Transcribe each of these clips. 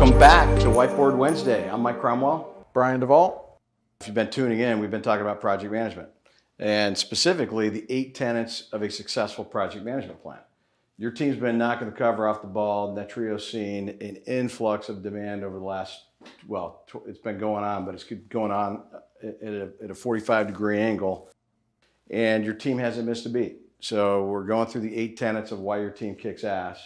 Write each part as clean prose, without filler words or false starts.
Welcome back to Whiteboard Wednesday. I'm Mike Cromwell. Brian DeVault. If you've been tuning in, we've been talking about project management and specifically the 8 tenets of a successful project management plan. Your team's been knocking the cover off the ball. Netrio's seen an influx of demand over the last, it's been going on, but it's going on at a 45-degree angle, and your team hasn't missed a beat. So we're going through the 8 tenets of why your team kicks ass,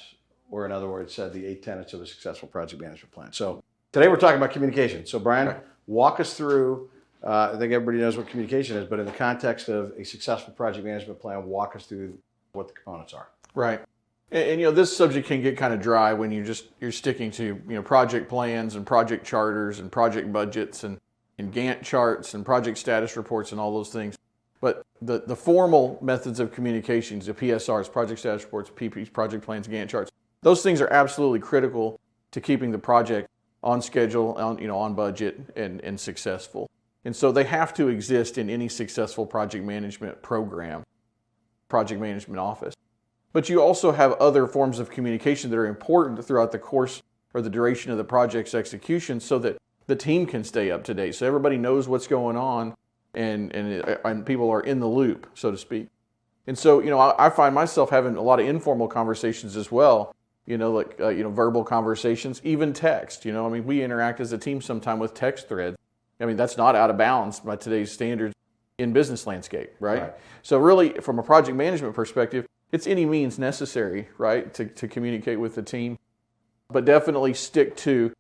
or in other words, said the 8 tenets of a successful project management plan. So today we're talking about communication. So Brian, walk us through, I think everybody knows what communication is, but in the context of a successful project management plan, walk us through what the components are. Right. And this subject can get kind of dry when you're sticking to project plans and project charters and project budgets and Gantt charts and project status reports and all those things. But the formal methods of communications, the PSRs, project status reports, PPs, project plans, Gantt charts, those things are absolutely critical to keeping the project on schedule, on budget, and successful. And so they have to exist in any successful project management program, project management office. But you also have other forms of communication that are important throughout the course or the duration of the project's execution so that the team can stay up to date, so everybody knows what's going on and people are in the loop, so to speak. And so, I find myself having a lot of informal conversations as well, verbal conversations, even text. We interact as a team sometime with text threads. That's not out of bounds by today's standards in business landscape, right? So really, from a project management perspective, it's any means necessary, right, to communicate with the team. But definitely stick to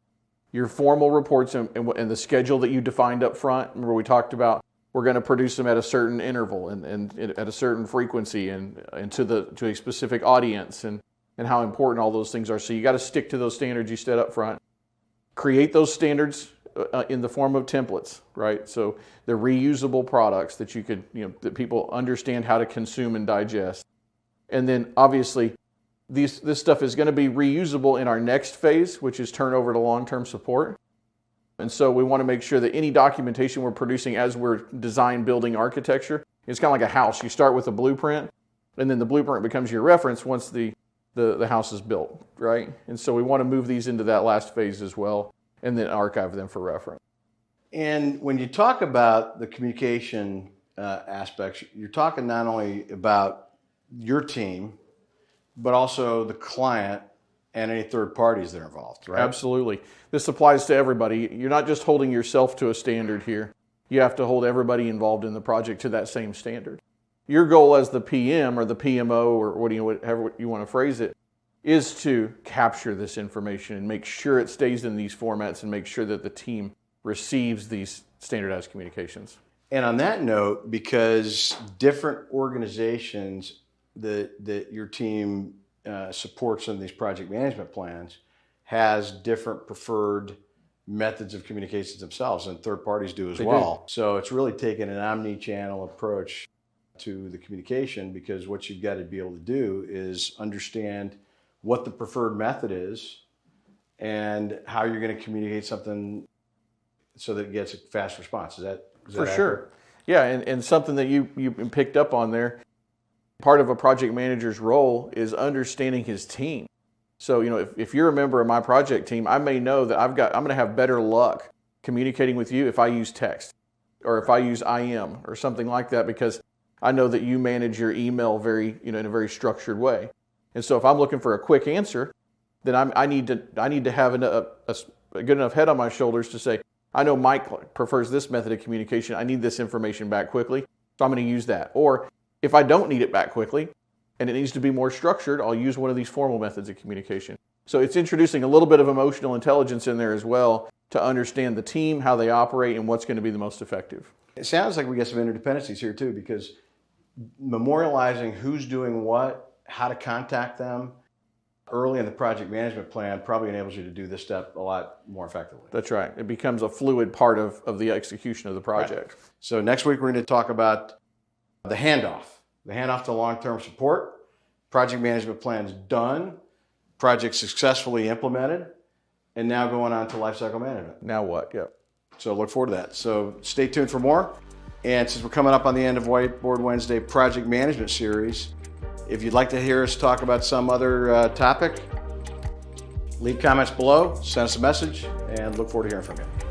your formal reports and the schedule that you defined up front. Remember we talked about we're going to produce them at a certain interval and at a certain frequency and to a specific audience and how important all those things are. So you got to stick to those standards you set up front. Create those standards in the form of templates, right? So they're reusable products that you could, that people understand how to consume and digest. And then obviously this stuff is going to be reusable in our next phase, which is turnover to long-term support. And so we want to make sure that any documentation we're producing as we're design building architecture, it's kind of like a house. You start with a blueprint, and then the blueprint becomes your reference once the house is built, right? And so we want to move these into that last phase as well, and then archive them for reference. And when you talk about the communication aspects, you're talking not only about your team, but also the client and any third parties that are involved, right? Absolutely. This applies to everybody. You're not just holding yourself to a standard here. You have to hold everybody involved in the project to that same standard. Your goal as the PM or the PMO or whatever you want to phrase it is to capture this information and make sure it stays in these formats and make sure that the team receives these standardized communications. And on that note, because different organizations that your team supports in these project management plans has different preferred methods of communications themselves, and third parties do as well. So it's really taking an omni-channel approach to the communication, because what you've got to be able to do is understand what the preferred method is and how you're going to communicate something so that it gets a fast response. Is that for sure? Yeah, and something that you picked up on there. Part of a project manager's role is understanding his team. So, if you're a member of my project team, I may know that I'm going to have better luck communicating with you if I use text or if I use IM or something like that, because I know that you manage your email in a very structured way. And so if I'm looking for a quick answer, then I need to have a good enough head on my shoulders to say, I know Mike prefers this method of communication. I need this information back quickly, so I'm going to use that. Or if I don't need it back quickly and it needs to be more structured, I'll use one of these formal methods of communication. So it's introducing a little bit of emotional intelligence in there as well to understand the team, how they operate, and what's going to be the most effective. It sounds like we get some interdependencies here too, because memorializing who's doing what, how to contact them early in the project management plan probably enables you to do this step a lot more effectively. That's right. It becomes a fluid part of the execution of the project. Right. So next week we're going to talk about the handoff to long-term support. Project management plan's done, project successfully implemented, and now going on to lifecycle management. Now what? Yep. So look forward to that. So stay tuned for more. And since we're coming up on the end of Whiteboard Wednesday project management series, if you'd like to hear us talk about some other topic, Leave comments below, send us a message, and look forward to hearing from you.